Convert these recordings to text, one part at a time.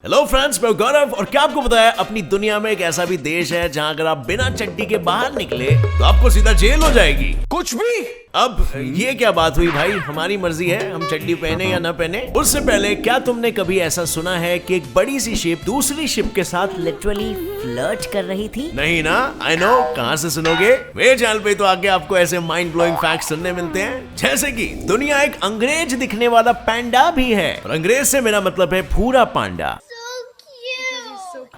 Hello friends, मैं गौरव और क्या आपको पता है अपनी दुनिया में एक ऐसा भी देश है जहां अगर आप बिना चड्डी के बाहर निकले तो आपको सीधा जेल हो जाएगी। कुछ भी। अब ये क्या बात हुई भाई, हमारी मर्जी है हम चड्डी पहने या ना पहने। उससे पहले क्या तुमने कभी ऐसा सुना है कि एक बड़ी सी शिप दूसरी शिप के साथ लिटरली फ्लर्ट कर रही थी? नहीं ना, आई नो, कहां से सुनोगे। मेरे चैनल पे तो आगे आपको ऐसे माइंड ब्लोइंग फैक्ट्स सुनने मिलते हैं, जैसे कि दुनिया एक अंग्रेज दिखने वाला पैंडा भी है, और अंग्रेज से मेरा मतलब है भूरा पांडा।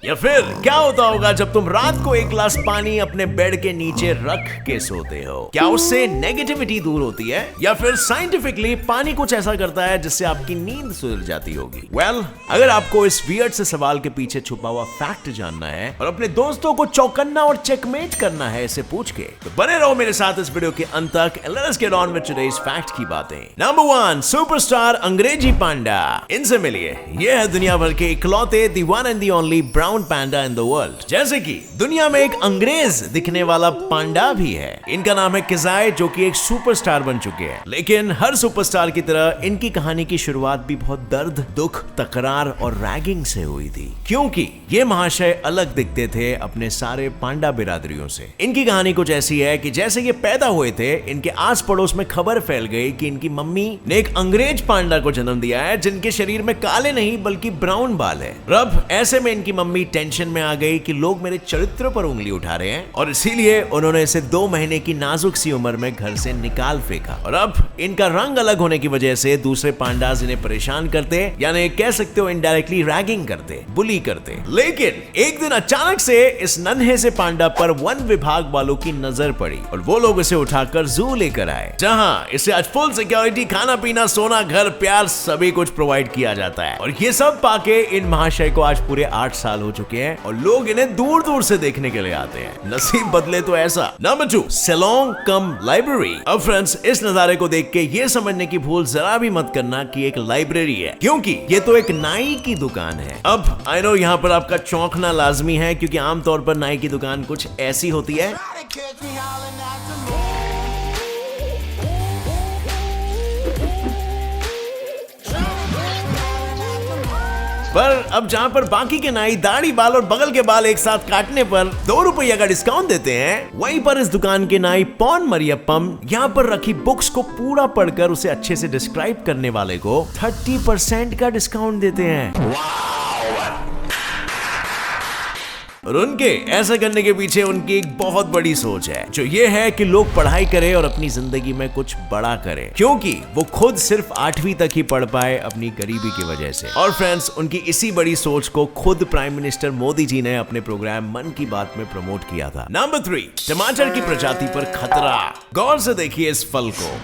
या फिर क्या होता होगा जब तुम रात को एक गिलास पानी अपने बेड के नीचे रख के सोते हो, क्या उससे नेगेटिविटी दूर होती है? या फिर साइंटिफिकली पानी कुछ ऐसा करता है जिससे आपकी नींद सुधर जाती होगी। वेल, अगर आपको इस वियर्ड से सवाल के पीछे छुपा हुआ फैक्ट जानना है और अपने दोस्तों को चौकन्ना और चेकमेट करना है इसे पूछ के, तो बने रहो मेरे साथ इस वीडियो के अंत तक। Let's get on with today's fact की बातें। नंबर 1, सुपरस्टार अंग्रेजी पांडा। इनसे मिलिए, ये है दुनिया भर के इकलौते the one and the only brown Panda in the world. जैसे कि दुनिया में एक अंग्रेज दिखने वाला पांडा भी है। इनका नाम है किज़ाई, जो कि एक सुपरस्टार बन चुके हैं। लेकिन हर सुपरस्टार की तरह इनकी कहानी की शुरुआत भी बहुत दर्द, दुख, तकरार और रैगिंग से हुई थी, क्योंकि ये महाशय अलग दिखते थे अपने सारे पांडा बिरादरियों से। इनकी कहानी कुछ ऐसी है कि जैसे ये पैदा हुए थे, इनके आस पड़ोस में खबर फैल गई कि इनकी मम्मी ने एक अंग्रेज पांडा को जन्म दिया है, जिनके शरीर में काले नहीं बल्कि ब्राउन बाल है। अब ऐसे में इनकी मम्मी टेंशन में आ गई कि लोग मेरे चरित्र पर उंगली उठा रहे हैं, और इसीलिए उन्होंने इसे 2 महीने की नाजुक सी उम्र में घर से निकाल फेंका। और अब इनका रंग अलग होने की वजह से दूसरे पांडाज इन्हें परेशान करते, यानी कह सकते हो इनडायरेक्टली रैगिंग करते, बुली करते। लेकिन एक दिन अचानक से इस नन्हे से पांडा पर वन विभाग वालों की नजर पड़ी और वो लोग इसे उठाकर जू लेकर आए, जहां इसे आज फुल सिक्योरिटी, खाना पीना, सोना, घर, प्यार सभी कुछ प्रोवाइड किया जाता है। और ये सब पाके इन महाशय को आज पूरे 8 साल हो चुके हैं और लोग इन्हें दूर दूर से देखने के लिए आते हैं। नसीब बदले तो ऐसा। नंबर 2, सैलून कम लाइब्रेरी। अब फ्रेंड्स, इस नजारे को देख के ये समझने की भूल जरा भी मत करना कि एक लाइब्रेरी है, क्योंकि ये तो एक नाई की दुकान है। अब आई नो यहाँ पर आपका चौंकना लाजमी है, क्योंकि आमतौर पर नाई की दुकान कुछ ऐसी होती है। पर अब जहां पर बाकी के नाई दाढ़ी, बाल और बगल के बाल एक साथ काटने पर 2 रुपया का डिस्काउंट देते हैं, वहीं पर इस दुकान के नाई पॉन मरियप्पम यहाँ पर रखी बुक्स को पूरा पढ़कर उसे अच्छे से डिस्क्राइब करने वाले को 30% का डिस्काउंट देते हैं। और उनके ऐसा करने के पीछे उनकी एक बहुत बड़ी सोच है, जो ये है कि लोग पढ़ाई करें और अपनी जिंदगी में कुछ बड़ा करें, क्योंकि वो खुद सिर्फ 8वीं तक ही पढ़ पाए अपनी गरीबी की वजह से। और फ्रेंड्स, उनकी इसी बड़ी सोच को खुद प्राइम मिनिस्टर मोदी जी ने अपने प्रोग्राम मन की बात में प्रमोट किया था। नंबर 3, टमाटर की प्रजाति पर खतरा। गौर से देखिए इस फल को।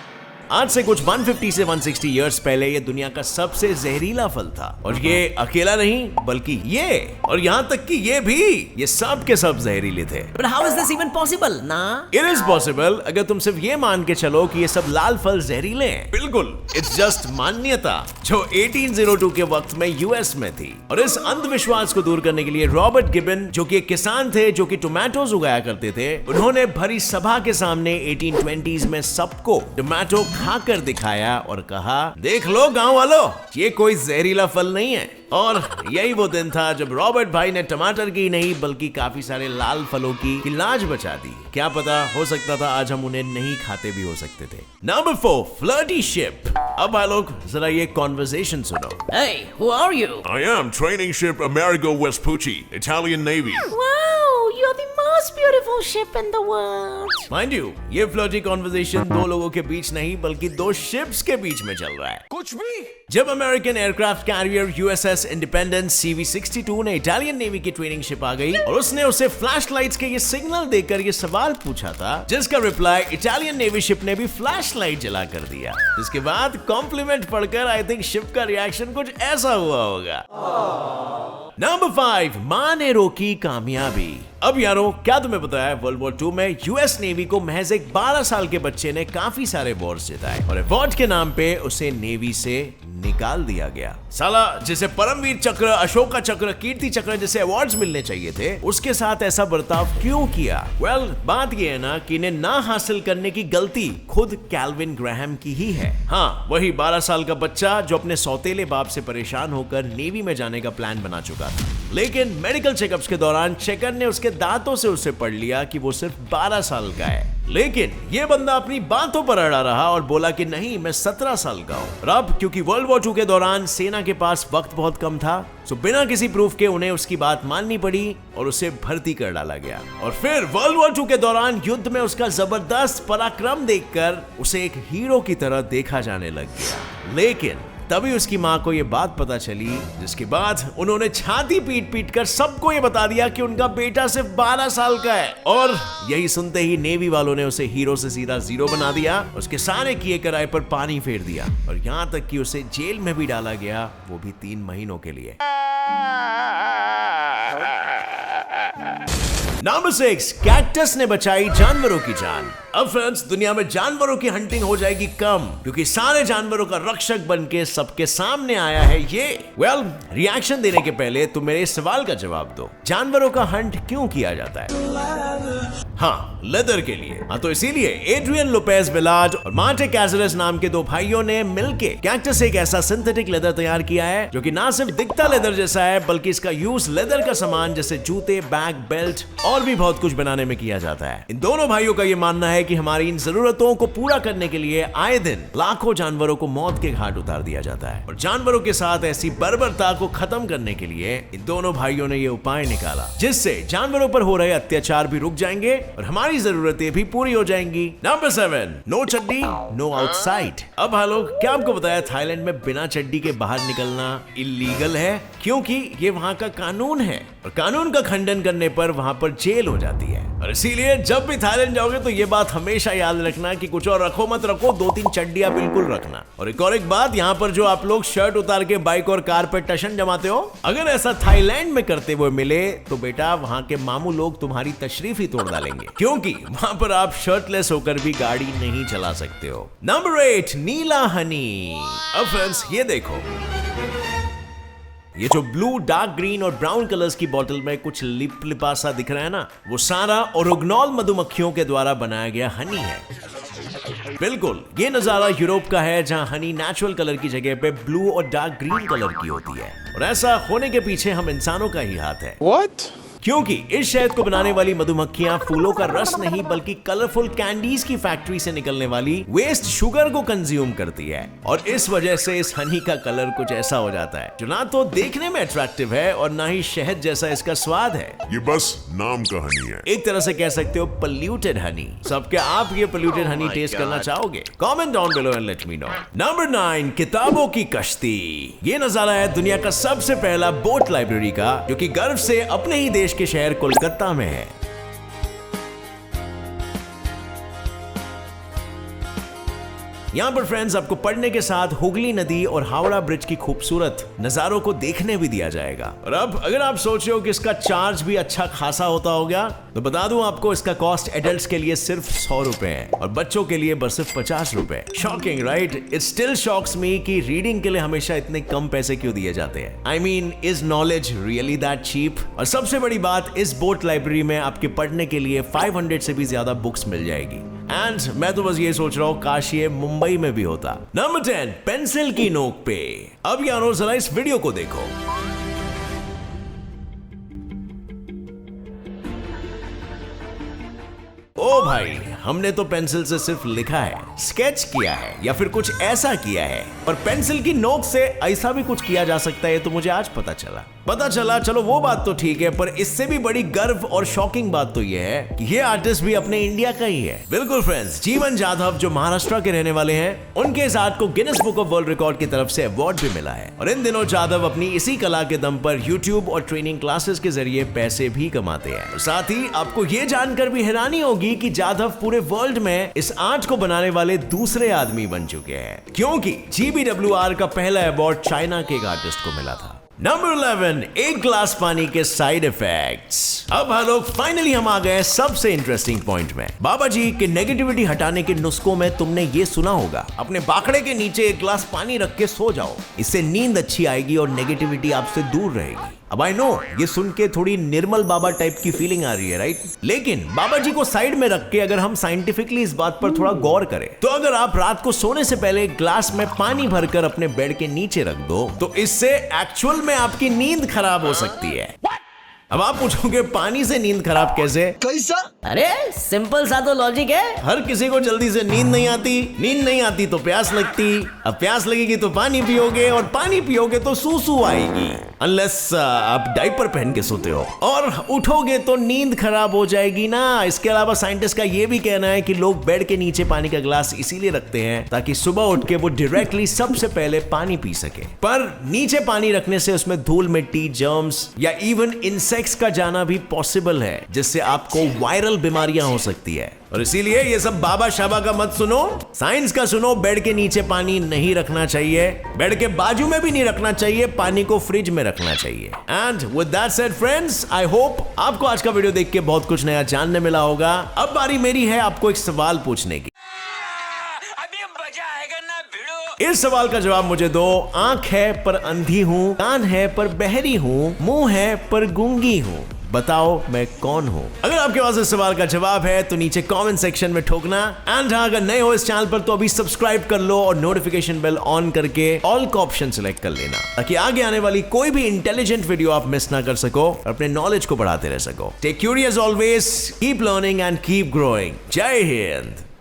आज से कुछ 150 से 160 इयर्स पहले ये दुनिया का सबसे जहरीला फल था, और ये अकेला नहीं बल्कि ये और यहाँ तक कि ये सब के सब जहरीले थे। But how is this even possible? ना? It is possible अगर तुम सिर्फ ये मान के चलो कि ये सब लाल फल जहरीले हैं। बिल्कुल, इट्स जस्ट मान्यता जो 1802 के वक्त में यूएस में थी। और इस अंधविश्वास को दूर करने के लिए रॉबर्ट गिबन, जो कि एक किसान थे जो कि टोमेटोज उगाया करते थे, उन्होंने भरी सभा के सामने 1820s में सबको टोमेटो खाकर दिखाया और कहा, देख लो गांव वालों, ये कोई जहरीला फल नहीं है। और यही वो दिन था जब रॉबर्ट भाई ने टमाटर की नहीं बल्कि काफी सारे लाल फलों की लाज बचा दी। क्या पता, हो सकता था आज हम उन्हें नहीं खाते भी हो सकते थे। Number 4, flirty ship. अब भाई लोग जरा ये कॉन्वर्सेशन सुनो। Hey, who are you? I am training ship Amerigo Vespucci, Italian Navy. Wow, you're the most beautiful ship in the world. Mind you, ये फ्लर्टी कॉन्वर्सेशन 2 लोगों के बीच नहीं बल्कि 2 शिप्स के बीच में चल रहा है। कुछ भी। जब American aircraft carrier USS independence CV62 ने इटालियन नेवी की ट्रेनिंग शिप आ गई और उसने उसे फ्लैश लाइट्स के ये सिग्नल देकर ये सवाल पूछा था, जिसका रिप्लाई इटालियन नेवी शिप ने भी फ्लैश लाइट जला कर दिया। इसके बाद कॉम्प्लीमेंट पढ़कर आई थिंक शिप का रिएक्शन कुछ ऐसा हुआ होगा। नंबर 5, मां ने रोकी कामयाबी। अब यारो, क्या तुम्हें पता है वर्ल्ड वॉर 2 में यूएस नेवी को महज एक 12 साल के बच्चे ने काफी सारे वॉर्स जिताए, और अवार्ड के नाम पे उसे नेवी से निकाल दिया गया। साला जिसे परमवीर चक्र, अशोका चक्र, कीर्ति चक्र जैसे अवार्ड्स मिलने चाहिए थे, उसके साथ ऐसा बर्ताव क्यों किया? बात ये है ना कि इन्हें ना हासिल करने की गलती खुद कैल्विन ग्राहम की ही है। हाँ, वही 12 साल का बच्चा जो अपने सौतेले बाप से परेशान होकर नेवी में जाने का प्लान बना चुका था, लेकिन मेडिकल चेकअप्स के दौरान चेकर ने उसके दांतों से उसे पढ़ लिया कि वो सिर्फ 12 साल का है। लेकिन ये बंदा अपनी बातों पर अड़ा रहा और बोला कि नहीं, मैं 17 साल का हूँ। और अब क्योंकि वर्ल्ड वॉर 2 के दौरान सेना के पास वक्त बहुत कम था, तो बिना किसी प्रूफ के उन्हें उसकी बात माननी पड़ी और उसे भर्ती कर डाला गया। और फिर वर्ल्ड वॉर 2 के दौरान युद्ध में उसका जबरदस्त पराक्रम देखकर उसे एक हीरो की तरह देखा जाने लग गया। लेकिन तभी उसकी मां को यह बात पता चली, जिसके बाद उन्होंने छाती पीट पीट कर सबको यह बता दिया कि उनका बेटा सिर्फ 12 साल का है। और यही सुनते ही नेवी वालों ने उसे हीरो से सीधा जीरो बना दिया, उसके सारे किए कराए पर पानी फेर दिया और यहां तक कि उसे जेल में भी डाला गया, वो भी 3 महीनों के लिए। नंबर 6, कैक्टस ने बचाई जानवरों की जान। अब फ्रेंड्स, दुनिया में जानवरों की हंटिंग हो जाएगी कम, क्योंकि सारे जानवरों का रक्षक बनके सबके सामने आया है ये। रिएक्शन देने के पहले तुम मेरे इस सवाल का जवाब दो, जानवरों का हंट क्यों किया जाता है? हाँ, लेदर के लिए। हाँ, तो इसीलिए एड्रियन लोपेज वेलाड और मार्टे कैजरेस नाम के 2 भाइयों ने मिलके कैक्टस से एक ऐसा सिंथेटिक लेदर तैयार किया है जो कि ना सिर्फ दिखता लेदर जैसा है, बल्कि इसका यूज लेदर का सामान जैसे जूते, बैग, बेल्ट और भी बहुत कुछ बनाने में किया जाता है। इन दोनों भाइयों का यह मानना है कि हमारी इन जरूरतों को पूरा करने के लिए आए दिन लाखों जानवरों को मौत के घाट उतार दिया जाता है। और जानवरों के साथ ऐसी बर्बरता को खत्म करने के लिए इन दोनों भाइयों ने यह उपाय निकाला, जिससे जानवरों पर हो रहे अत्याचार भी रुक जाएंगे और हमारी जरूरतें भी पूरी हो जाएंगी। नंबर 7, नो चड्डी नो आउटसाइड। अब हेलो, क्या आपको बताया थाईलैंड में बिना चड्डी के बाहर निकलना इलीगल है, क्योंकि ये वहां का कानून है और कानून का खंडन करने पर वहां पर जेल हो जाती है। और इसीलिए जब भी थाईलैंड जाओगे तो ये बात हमेशा याद रखना कि कुछ और रखो मत रखो, 2-3 चड्डियां बिल्कुल रखना। और एक बात, यहाँ पर जो आप लोग शर्ट उतार के बाइक और कार पर टशन जमाते हो, अगर ऐसा थाईलैंड में करते हुए मिले तो बेटा वहां के मामू लोग तुम्हारी तशरीफ ही तोड़ डालेंगे, क्योंकि वहां पर आप शर्टलेस होकर भी गाड़ी नहीं चला सकते हो। नंबर 8, नीला हनी। अब फ्रेंड्स, ये देखो, ये जो ब्लू, डार्क ग्रीन और ब्राउन कलर्स की बोतल में कुछ लिप लिपा सा दिख रहा है ना, वो सारा ओरोग्नॉल मधुमक्खियों के द्वारा बनाया गया हनी है। बिल्कुल, ये नजारा यूरोप का है, जहां हनी नेचुरल कलर की जगह पे ब्लू और डार्क ग्रीन कलर की होती है। और ऐसा होने के पीछे हम इंसानों का ही हाथ है। What? क्योंकि इस शहद को बनाने वाली मधुमक्खियां फूलों का रस नहीं, बल्कि कलरफुल कैंडीज की फैक्ट्री से निकलने वाली वेस्ट शुगर को कंज्यूम करती है। और इस वजह से इस हनी का कलर कुछ ऐसा हो जाता है जो ना तो देखने में अट्रैक्टिव है और ना ही शहद जैसा इसका स्वाद है। ये बस नाम का हनी है। एक तरह से कह सकते हो पोल्यूटेड हनी। सब क्या आप ये पोल्यूटेड हनी टेस्ट करना चाहोगे? Comment down below and let me know. Number 9, किताबों की कश्ती। ये नजारा है दुनिया का सबसे पहला बोट लाइब्रेरी का, जो कि गर्व से अपने ही देश के शहर कोलकाता में है। यहाँ पर फ्रेंड्स आपको पढ़ने के साथ हुगली नदी और हावड़ा ब्रिज की खूबसूरत नजारों को देखने भी दिया जाएगा। और अब अगर आप सोच रहे हो कि इसका चार्ज भी अच्छा खासा होता होगा, तो बता दूं आपको, इसका कॉस्ट एडल्ट्स के लिए सिर्फ 100 रुपए है और बच्चों के लिए बस सिर्फ 50 रुपए। Shocking right? It still shocks me कि रीडिंग के लिए हमेशा इतने कम पैसे क्यों दिए जाते हैं। I mean, is knowledge really that cheap? और सबसे बड़ी बात, इस बोट लाइब्रेरी में आपके पढ़ने के लिए 500 से भी ज्यादा बुक्स मिल जाएगी। एंड मैं तो बस ये सोच रहा हूँ, काश ये मुंबई में भी होता। नंबर 10, पेंसिल की नोक पे। अब यारो जरा इस वीडियो को देखो। ओ भाई, हमने तो पेंसिल से सिर्फ लिखा है, स्केच किया है या फिर कुछ ऐसा किया है, पर पेंसिल की नोक से ऐसा भी कुछ किया जा सकता है तो मुझे आज पता चला। चलो वो बात तो ठीक है, पर इससे भी बड़ी गर्व और शॉकिंग बात तो ये है कि ये आर्टिस्ट भी अपने इंडिया का ही है। बिल्कुल फ्रेंड्स, जीवन जाधव जो महाराष्ट्र के रहने वाले हैं, उनके इस आर्ट को Guinness book of world record की तरफ से अवार्ड भी मिला है। और इन दिनों जाधव अपनी इसी कला के दम पर यूट्यूब और ट्रेनिंग क्लासेस के जरिए पैसे भी कमाते हैं। और साथ ही आपको ये जानकर भी हैरानी होगी कि जाधव पूरे वर्ल्ड में इस आर्ट को बनाने वाले दूसरे आदमी बन चुके हैं, क्योंकि GBWR का पहला अवार्ड चाइना के एक आर्टिस्ट को मिला था। नंबर 11, एक गिलास पानी के साइड इफेक्ट्स। अब हम लोग फाइनली हम आ गए सबसे इंटरेस्टिंग पॉइंट में। बाबा जी के नेगेटिविटी हटाने के नुस्खों में तुमने ये सुना होगा, अपने बाकड़े के नीचे एक गिलास पानी रख के सो जाओ, इससे नींद अच्छी आएगी और नेगेटिविटी आपसे दूर रहेगी। अब आई नो ये सुन के थोड़ी निर्मल बाबा टाइप की फीलिंग आ रही है, राइट? लेकिन बाबा जी को साइड में रख के अगर हम साइंटिफिकली इस बात पर थोड़ा गौर करें, तो अगर आप रात को सोने से पहले एक ग्लास में पानी भरकर अपने बेड के नीचे रख दो, तो इससे एक्चुअल में आपकी नींद खराब हो सकती है। अब आप पूछोगे पानी से नींद खराब कैसे? कैसा? अरे सिंपल सा तो लॉजिक है। हर किसी को जल्दी से नींद नहीं आती तो प्यास लगती, अब प्यास लगेगी तो पानी पियोगे और पानी पियोगे तो सूसू आएगी, अनलेस आप डायपर पहन के सोते हो, और उठोगे तो नींद खराब हो जाएगी ना। इसके अलावा साइंटिस्ट का ये भी कहना है कि लोग बेड के नीचे पानी का ग्लास इसीलिए रखते हैं ताकि सुबह उठ के वो डायरेक्टली सबसे पहले पानी पी सके। पर नीचे पानी रखने से उसमें धूल मिट्टी, जर्म्स या इवन इंसेक्ट्स का जाना भी पॉसिबल है, जिससे आपको वायरल बीमारियां हो सकती है। और इसीलिए ये सब बाबा शाबा का मत सुनो, साइंस का सुनो। बेड के नीचे पानी नहीं रखना चाहिए, बेड के बाजू में भी नहीं रखना चाहिए, पानी को फ्रिज में रखना चाहिए। And with that said friends, I hope आपको आज का वीडियो देख के बहुत कुछ नया जानने मिला होगा। अब बारी मेरी है आपको एक सवाल पूछने की। अभी मजा आएगा ना भिड़ो। इस सवाल का जवाब मुझे दो। आंख है पर अंधी हूँ, कान है पर बहरी हूँ, मुंह है पर गूंगी हूँ, बताओ मैं कौन हूँ? अगर आपके पास इस सवाल का जवाब है तो नीचे कमेंट सेक्शन में ठोकना। एंड हाँ, अगर नए हो इस चैनल पर तो अभी सब्सक्राइब कर लो और नोटिफिकेशन बेल ऑन करके ऑल का ऑप्शन सिलेक्ट कर लेना, ताकि आगे आने वाली कोई भी इंटेलिजेंट वीडियो आप मिस ना कर सको और अपने नॉलेज को बढ़ाते रह सको। Tech curious always, keep learning and keep growing. जय हिंद।